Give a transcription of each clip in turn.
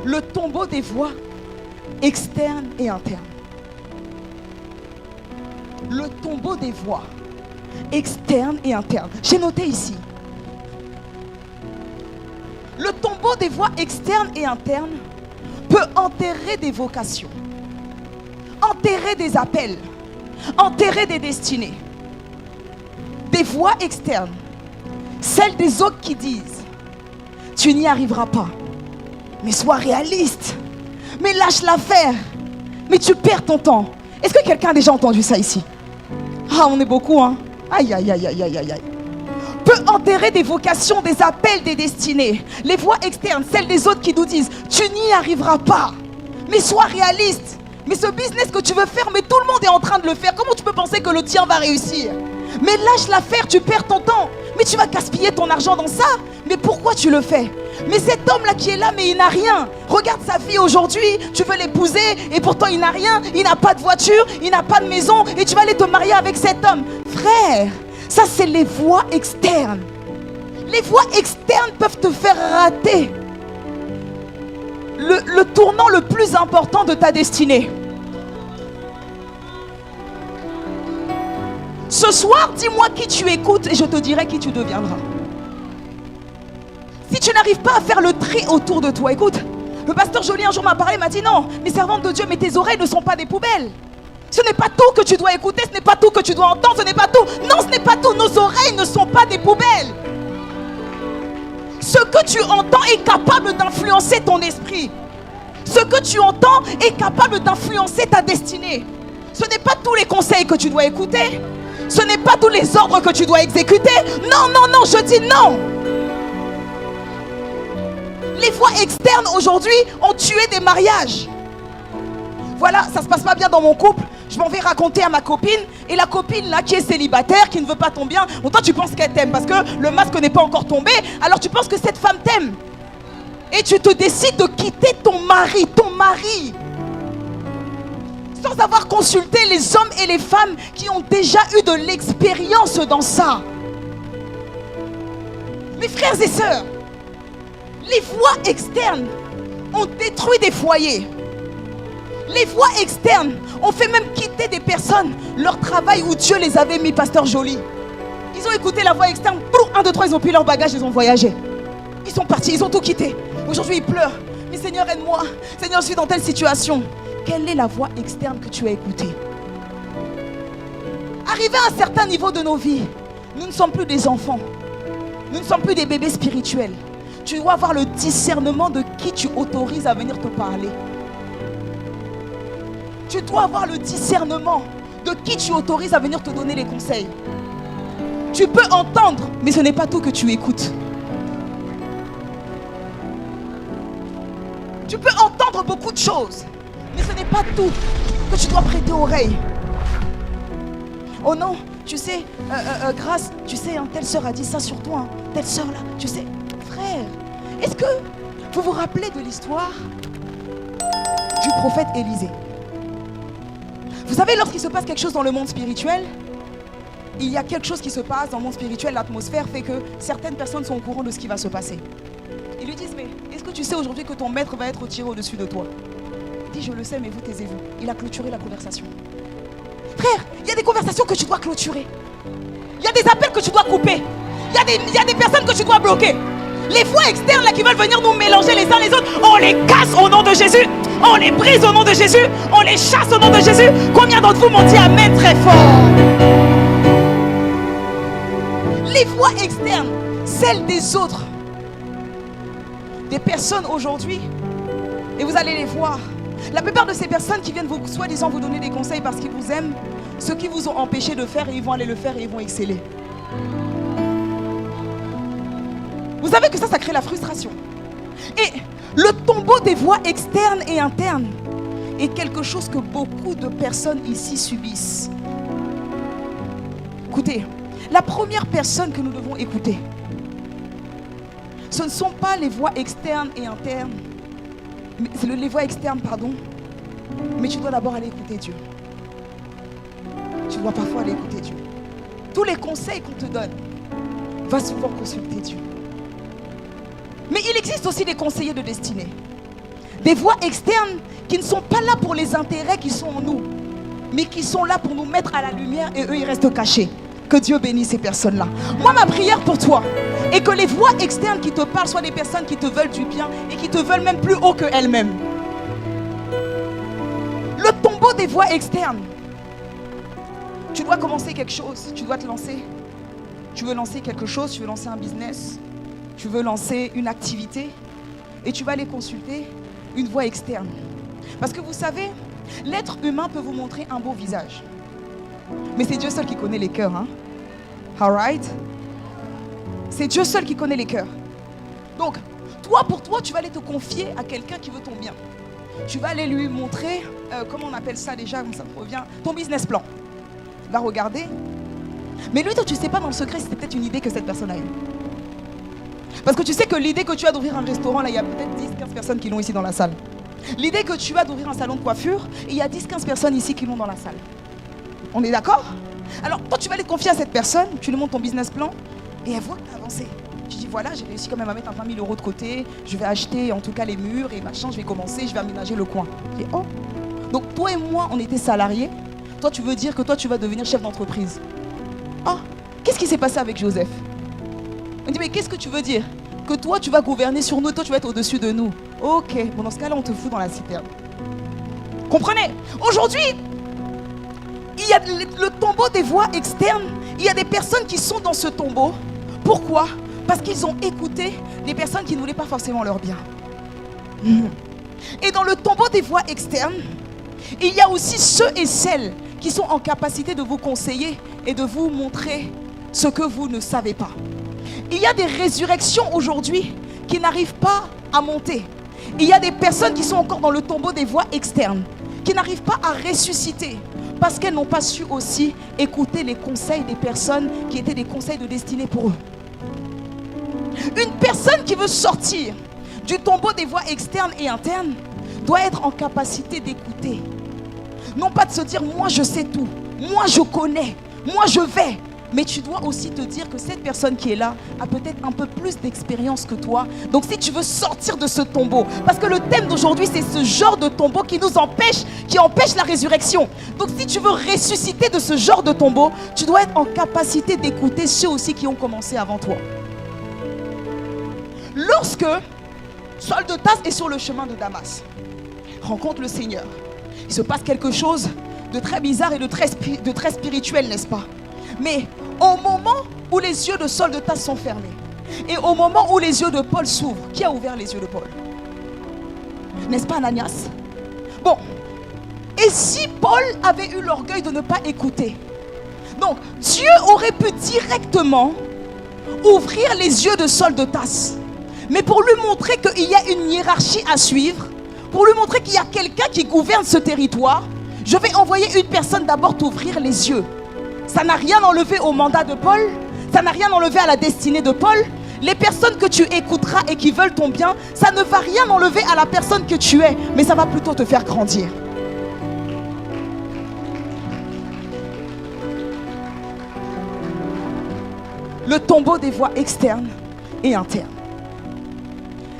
Le tombeau des voix externes et internes. Le tombeau des voix externes et internes. J'ai noté ici. Le tombeau des voix externes et internes peut enterrer des vocations, enterrer des appels, enterrer des destinées. Des voix externes, celles des autres qui disent tu n'y arriveras pas, mais sois réaliste, mais lâche l'affaire, mais tu perds ton temps. Est-ce que quelqu'un a déjà entendu ça ici? Ah, on est beaucoup, hein. Aïe, aïe, aïe, aïe, aïe, aïe, aïe. Peut enterrer des vocations, des appels, des destinées. Les voix externes, celles des autres qui nous disent tu n'y arriveras pas, mais sois réaliste. Mais ce business que tu veux faire, mais tout le monde est en train de le faire. Comment tu peux penser que le tien va réussir? Mais lâche l'affaire, tu perds ton temps. Mais tu vas gaspiller ton argent dans ça. Mais pourquoi tu le fais? Mais cet homme-là qui est là, mais il n'a rien. Regarde sa fille aujourd'hui, tu veux l'épouser et pourtant il n'a rien. Il n'a pas de voiture, il n'a pas de maison et tu vas aller te marier avec cet homme. Frère, ça c'est les voies externes. Les voies externes peuvent te faire rater le tournant le plus important de ta destinée. Ce soir, dis-moi qui tu écoutes et je te dirai qui tu deviendras. Si tu n'arrives pas à faire le tri autour de toi, écoute, le pasteur Joly un jour m'a parlé, m'a dit non, mes servantes de Dieu, mais tes oreilles ne sont pas des poubelles. Ce n'est pas tout que tu dois écouter, ce n'est pas tout que tu dois entendre, ce n'est pas tout. Non, ce n'est pas tout, nos oreilles ne sont pas des poubelles. Ce que tu entends est capable d'influencer ton esprit. Ce que tu entends est capable d'influencer ta destinée. Ce n'est pas tous les conseils que tu dois écouter. Ce n'est pas tous les ordres que tu dois exécuter. Non, non, non, je dis non. Les voix externes aujourd'hui ont tué des mariages. Voilà, ça se passe pas bien dans mon couple. Je m'en vais raconter à ma copine. Et la copine là qui est célibataire, qui ne veut pas ton bien, bon, toi tu penses qu'elle t'aime parce que le masque n'est pas encore tombé. Alors tu penses que cette femme t'aime. Et tu te décides de quitter ton mari. Sans avoir consulté les hommes et les femmes qui ont déjà eu de l'expérience dans ça. Mes frères et sœurs, les voies externes ont détruit des foyers. Les voies externes ont fait même quitter des personnes leur travail où Dieu les avait mis, pasteur Joly. Ils ont écouté la voie externe, 1, 2, 3, ils ont pris leur bagage, ils ont voyagé. Ils sont partis, ils ont tout quitté. Aujourd'hui ils pleurent. Mais Seigneur, aide-moi. Seigneur, je suis dans telle situation. Quelle est la voix externe que tu as écoutée? Arrivé à un certain niveau de nos vies, nous ne sommes plus des enfants. Nous ne sommes plus des bébés spirituels. Tu dois avoir le discernement de qui tu autorises à venir te parler. Tu dois avoir le discernement de qui tu autorises à venir te donner les conseils. Tu peux entendre, mais ce n'est pas tout que tu écoutes. Tu peux entendre beaucoup de choses, mais ce n'est pas tout que tu dois prêter oreille. Oh non, tu sais, Grâce, tu sais, telle sœur a dit ça sur toi, telle sœur là, tu sais. Frère, est-ce que vous vous rappelez de l'histoire du prophète Élisée? Vous savez, lorsqu'il se passe quelque chose dans le monde spirituel, il y a quelque chose qui se passe dans le monde spirituel, l'atmosphère fait que certaines personnes sont au courant de ce qui va se passer. Ils lui disent, mais est-ce que tu sais aujourd'hui que ton maître va être tiré au-dessus de toi? Il dit, je le sais, mais vous taisez-vous. Il a clôturé la conversation. Frère, il y a des conversations que tu dois clôturer. Il y a des appels que tu dois couper. Il y a des personnes que tu dois bloquer. Les voix externes là qui veulent venir nous mélanger les uns les autres, on les casse au nom de Jésus. On les brise au nom de Jésus. On les chasse au nom de Jésus. Combien d'entre vous m'ont dit amen très fort? Les voix externes, celles des autres, des personnes aujourd'hui, et vous allez les voir. La plupart de ces personnes qui viennent vous, soi-disant vous donner des conseils parce qu'ils vous aiment, ce qu'ils vous ont empêché de faire, ils vont aller le faire et ils vont exceller. Vous savez que ça crée la frustration. Et le tombeau des voix externes et internes est quelque chose que beaucoup de personnes ici subissent. Écoutez, la première personne que nous devons écouter, ce ne sont pas les voix externes et internes, c'est les voix externes, pardon, mais tu dois d'abord aller écouter Dieu. Tu dois parfois aller écouter Dieu. Tous les conseils qu'on te donne, va souvent consulter Dieu. Mais il existe aussi des conseillers de destinée. Des voix externes qui ne sont pas là pour les intérêts qui sont en nous, mais qui sont là pour nous mettre à la lumière et eux, ils restent cachés. Que Dieu bénisse ces personnes-là. Moi, ma prière pour toi est que les voix externes qui te parlent soient des personnes qui te veulent du bien et qui te veulent même plus haut qu'elles-mêmes. Le tombeau des voix externes. Tu dois commencer quelque chose, tu dois te lancer. Tu veux lancer quelque chose, tu veux lancer un business, tu veux lancer une activité et tu vas aller consulter une voix externe. Parce que vous savez, l'être humain peut vous montrer un beau visage. Mais c'est Dieu seul qui connaît les cœurs. Hein? All right? C'est Dieu seul qui connaît les cœurs. Donc, toi, pour toi, tu vas aller te confier à quelqu'un qui veut ton bien. Tu vas aller lui montrer, comment on appelle ça déjà, comme ça me revient, ton business plan. Il va regarder. Mais lui, toi, tu ne sais pas dans le secret, c'était peut-être une idée que cette personne a eue. Parce que tu sais que l'idée que tu as d'ouvrir un restaurant, là, il y a peut-être 10-15 personnes qui l'ont ici dans la salle. L'idée que tu as d'ouvrir un salon de coiffure, il y a 10-15 personnes ici qui l'ont dans la salle. On est d'accord? Alors, toi, tu vas aller te confier à cette personne, tu lui montres ton business plan, et elle voit que tu as avancé. Tu dis, voilà, j'ai réussi quand même à mettre 20 000 € de côté, je vais acheter en tout cas les murs et machin, je vais commencer, je vais aménager le coin. Je dis, oh. Donc, toi et moi, on était salariés. Toi, tu veux dire que toi, tu vas devenir chef d'entreprise. Ah, qu'est-ce qui s'est passé avec Joseph? On dit, mais qu'est-ce que tu veux dire? Que toi, tu vas gouverner sur nous, toi, tu vas être au-dessus de nous. Ok, bon, dans ce cas-là, on te fout dans la citerne. Comprenez? Aujourd'hui, il y a le tombeau des voix externes. Il y a des personnes qui sont dans ce tombeau. Pourquoi? Parce qu'ils ont écouté des personnes qui ne voulaient pas forcément leur bien. Et dans le tombeau des voix externes, il y a aussi ceux et celles qui sont en capacité de vous conseiller et de vous montrer ce que vous ne savez pas. Il y a des résurrections aujourd'hui qui n'arrivent pas à monter. Il y a des personnes qui sont encore dans le tombeau des voix externes, qui n'arrivent pas à ressusciter parce qu'elles n'ont pas su aussi écouter les conseils des personnes qui étaient des conseils de destinée pour eux. Une personne qui veut sortir du tombeau des voix externes et internes doit être en capacité d'écouter. Non pas de se dire, moi je sais tout, moi je connais, moi je vais. Mais tu dois aussi te dire que cette personne qui est là a peut-être un peu plus d'expérience que toi. Donc si tu veux sortir de ce tombeau, parce que le thème d'aujourd'hui c'est ce genre de tombeau qui nous empêche, qui empêche la résurrection. Donc si tu veux ressusciter de ce genre de tombeau, tu dois être en capacité d'écouter ceux aussi qui ont commencé avant toi. Lorsque Saul de Tarse est sur le chemin de Damas, rencontre le Seigneur, il se passe quelque chose de très bizarre et de très spirituel, n'est-ce pas? Mais au moment où les yeux de Saul de Tarse sont fermés et au moment où les yeux de Paul s'ouvrent, qui a ouvert les yeux de Paul? N'est-ce pas Ananias? Bon, et si Paul avait eu l'orgueil de ne pas écouter? Donc Dieu aurait pu directement ouvrir les yeux de Saul de Tarse. Mais pour lui montrer qu'il y a une hiérarchie à suivre, pour lui montrer qu'il y a quelqu'un qui gouverne ce territoire, je vais envoyer une personne d'abord t'ouvrir les yeux. Ça n'a rien enlevé au mandat de Paul, ça n'a rien enlevé à la destinée de Paul. Les personnes que tu écouteras et qui veulent ton bien, ça ne va rien enlever à la personne que tu es, mais ça va plutôt te faire grandir. Le tombeau des voix externes et internes.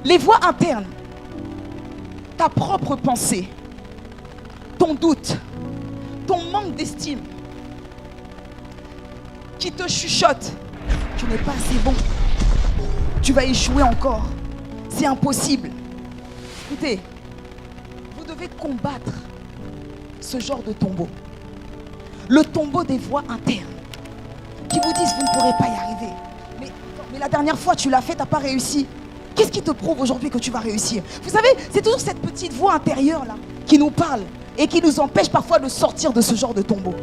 Les voix internes, ta propre pensée, ton doute, ton manque d'estime, qui te chuchote, tu n'es pas assez bon, tu vas échouer encore, c'est impossible. Écoutez, vous devez combattre ce genre de tombeau. Le tombeau des voix internes qui vous disent vous ne pourrez pas y arriver. Mais la dernière fois tu l'as fait, tu n'as pas réussi. Qu'est-ce qui te prouve aujourd'hui que tu vas réussir? Vous savez, c'est toujours cette petite voix intérieure là qui nous parle et qui nous empêche parfois de sortir de ce genre de tombeau.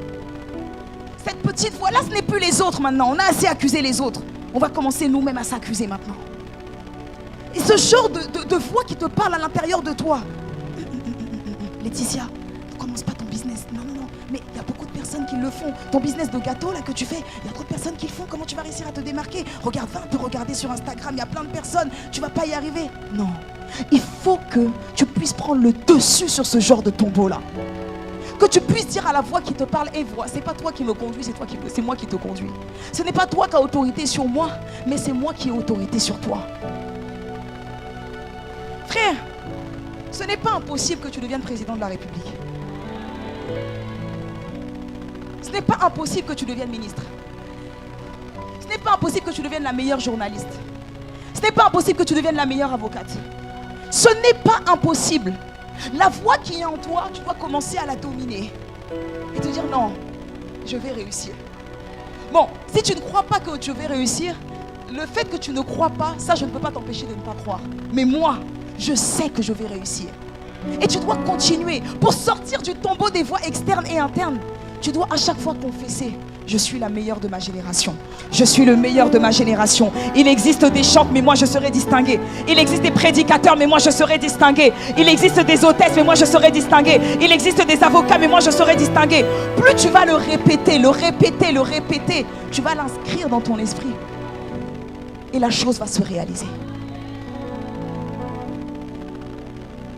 Cette petite voix-là, ce n'est plus les autres maintenant. On a assez accusé les autres. On va commencer nous-mêmes à s'accuser maintenant. Et ce genre de voix qui te parle à l'intérieur de toi. Laetitia, ne commence pas ton business. Non, non, non. Mais il y a beaucoup de personnes qui le font. Ton business de gâteau là que tu fais, il y a trop de personnes qui le font. Comment tu vas réussir à te démarquer? Regarde, va un peu regarder sur Instagram. Il y a plein de personnes. Tu ne vas pas y arriver. Non. Il faut que tu puisses prendre le dessus sur ce genre de tombeau-là. Que tu puisses dire à la voix qui te parle, et voix, c'est pas toi qui me conduis, c'est moi qui te conduis. Ce n'est pas toi qui as autorité sur moi, mais c'est moi qui ai autorité sur toi. Frère, Ce n'est pas impossible que tu deviennes président de la République. Ce n'est pas impossible que tu deviennes ministre. Ce n'est pas impossible que tu deviennes la meilleure journaliste. Ce n'est pas impossible que tu deviennes la meilleure avocate. Ce n'est pas impossible. La voix qui est en toi, tu dois commencer à la dominer. Et te dire non, je vais réussir. Bon, si tu ne crois pas que tu vas réussir, le fait que tu ne crois pas, ça je ne peux pas t'empêcher de ne pas croire. Mais moi, je sais que je vais réussir. Et tu dois continuer. Pour sortir du tombeau des voix externes et internes, tu dois à chaque fois confesser: je suis la meilleure de ma génération. Je suis le meilleur de ma génération. Il existe des chantres, mais moi je serai distingué. Il existe des prédicateurs, mais moi je serai distingué. Il existe des hôtesses, mais moi je serai distingué. Il existe des avocats, mais moi je serai distingué. Plus tu vas le répéter, tu vas l'inscrire dans ton esprit. Et la chose va se réaliser.